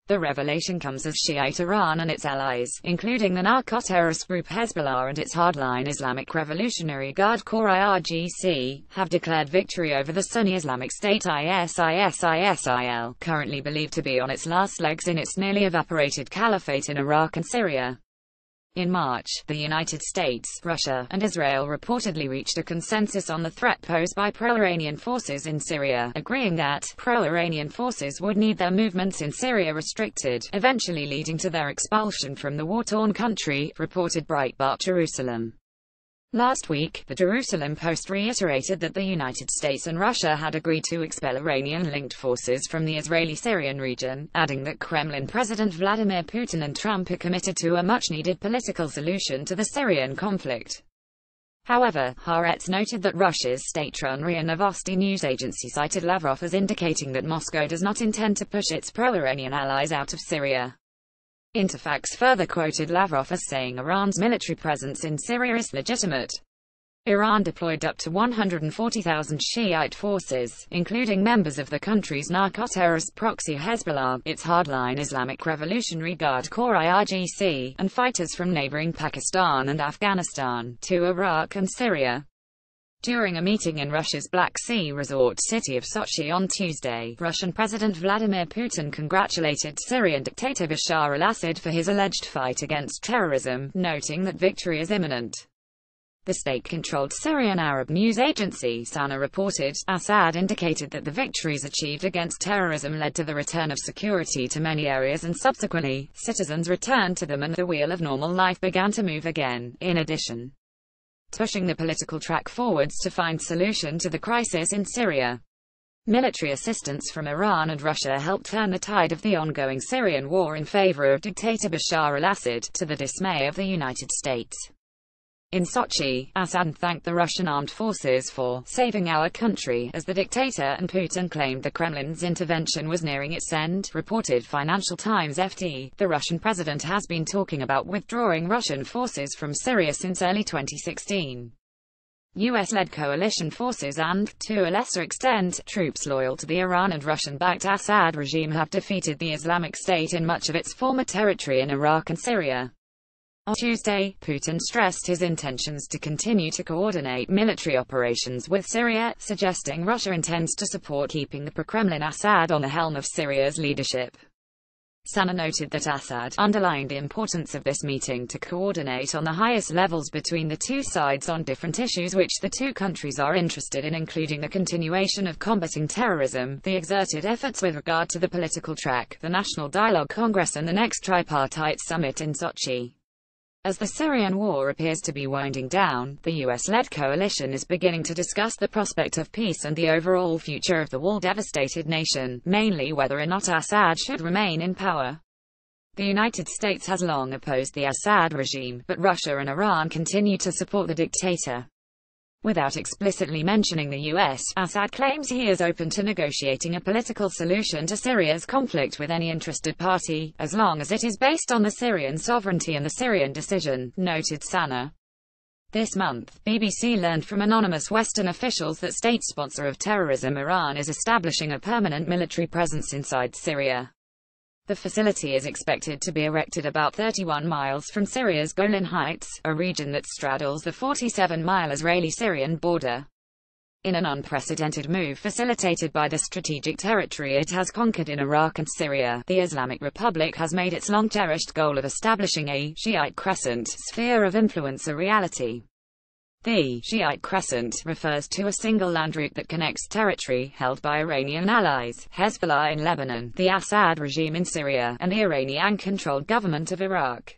The revelation comes as Shiite Iran and its allies, including the narco-terrorist group Hezbollah and its hardline Islamic Revolutionary Guard Corps IRGC, have declared victory over the Sunni Islamic State ISIL, currently believed to be on its last legs in its nearly evaporated caliphate in Iraq and Syria. In March, the United States, Russia, and Israel reportedly reached a consensus on the threat posed by pro-Iranian forces in Syria, agreeing that pro-Iranian forces would need their movements in Syria restricted, eventually leading to their expulsion from the war-torn country, reported Breitbart Jerusalem. Last week, the Jerusalem Post reiterated that the United States and Russia had agreed to expel Iranian-linked forces from the Israeli-Syrian region, adding that Kremlin President Vladimir Putin and Trump are committed to a much-needed political solution to the Syrian conflict. However, Haaretz noted that Russia's state-run RIA Novosti news agency cited Lavrov as indicating that Moscow does not intend to push its pro-Iranian allies out of Syria. Interfax further quoted Lavrov as saying Iran's military presence in Syria is legitimate. Iran deployed up to 140,000 Shiite forces, including members of the country's narco-terrorist proxy Hezbollah, its hardline Islamic Revolutionary Guard Corps IRGC, and fighters from neighboring Pakistan and Afghanistan, to Iraq and Syria. During a meeting in Russia's Black Sea resort city of Sochi on Tuesday, Russian President Vladimir Putin congratulated Syrian dictator Bashar al-Assad for his alleged fight against terrorism, noting that victory is imminent. The state-controlled Syrian Arab news agency SANA reported, Assad indicated that the victories achieved against terrorism led to the return of security to many areas and subsequently, citizens returned to them and the wheel of normal life began to move again. In addition, pushing the political track forwards to find solution to the crisis in Syria. Military assistance from Iran and Russia helped turn the tide of the ongoing Syrian war in favor of dictator Bashar al-Assad, to the dismay of the United States. In Sochi, Assad thanked the Russian armed forces for saving our country, as the dictator and Putin claimed the Kremlin's intervention was nearing its end, reported Financial Times FT. The Russian president has been talking about withdrawing Russian forces from Syria since early 2016. US-led coalition forces and, to a lesser extent, troops loyal to the Iran and Russian-backed Assad regime have defeated the Islamic State in much of its former territory in Iraq and Syria. On Tuesday, Putin stressed his intentions to continue to coordinate military operations with Syria, suggesting Russia intends to support keeping the pro-Kremlin Assad on the helm of Syria's leadership. SANA noted that Assad underlined the importance of this meeting to coordinate on the highest levels between the two sides on different issues which the two countries are interested in, including the continuation of combating terrorism, the exerted efforts with regard to the political track, the National Dialogue Congress and the next tripartite summit in Sochi. As the Syrian war appears to be winding down, the US-led coalition is beginning to discuss the prospect of peace and the overall future of the war-devastated nation, mainly whether or not Assad should remain in power. The United States has long opposed the Assad regime, but Russia and Iran continue to support the dictator. Without explicitly mentioning the US, Assad claims he is open to negotiating a political solution to Syria's conflict with any interested party, as long as it is based on the Syrian sovereignty and the Syrian decision, noted SANA. This month, BBC learned from anonymous Western officials that state sponsor of terrorism Iran is establishing a permanent military presence inside Syria. The facility is expected to be erected about 31 miles from Syria's Golan Heights, a region that straddles the 47-mile Israeli-Syrian border. In an unprecedented move facilitated by the strategic territory it has conquered in Iraq and Syria, the Islamic Republic has made its long-cherished goal of establishing a Shiite Crescent sphere of influence a reality. The Shiite Crescent refers to a single land route that connects territory held by Iranian allies, Hezbollah in Lebanon, the Assad regime in Syria, and the Iranian-controlled government of Iraq.